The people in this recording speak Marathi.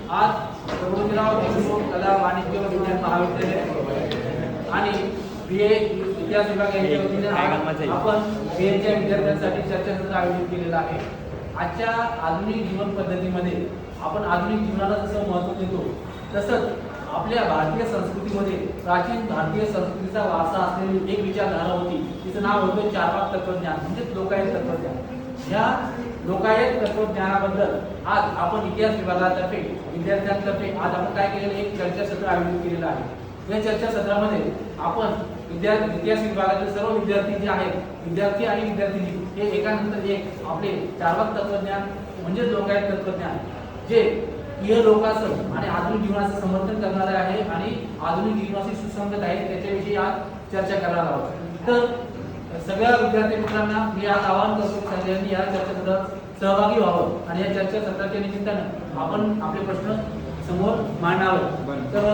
आज प्रबोधनराव देशमुख कला वाणिज्य व विज्ञान महाविद्यालय आणि बीए इतिहास विभाग यांच्या वतीने आपण बीएच्या विद्यार्थ्यांसाठी चर्चासत्र आयोजित केलेला आहे। आजच्या आधुनिक जीवन पद्धतीमध्ये आपण आधुनिक जीवनाला जसं महत्त्व देतो तसंच आपल्या भारतीय संस्कृतीमध्ये प्राचीन भारतीय संस्कृतीचा वारसा असलेली एक विचारधारा होती, तिचं नाव होतं चारवाक तत्वज्ञान म्हणजे लोकायत तत्वज्ञान। या लोकायत तत्वज्ञानाबद्दल आज आपण इतिहास विभागातर्फे विद्यार्थ्यांतर्फे आज आपण काय केलेलं एक चर्चासत्र आयोजित केलेलं आहे। या चर्चासत्रामध्ये आपण इतिहास विभागातील सर्व विद्यार्थी जे आहेत, विद्यार्थी आणि विद्यार्थिनी हे एकानंतर एक आपले चारवाक तत्वज्ञान म्हणजे लोकायत तत्वज्ञान जे इहलोकाचं आणि आधुनिक जीवनाचं समर्थन करणारे आहे आणि आधुनिक जीवनाशी सुसंगत आहे त्याच्याविषयी आज चर्चा करणार आहोत। तर सगळ्या विद्यार्थी मित्रांना मी आज आवाहन करतो की सगळ्यांनी या चर्चासत्रात सहभागी व्हावं आणि या चर्चासत्राच्या निमित्तानं आपण आपले प्रश्न समोर मांडावे। तर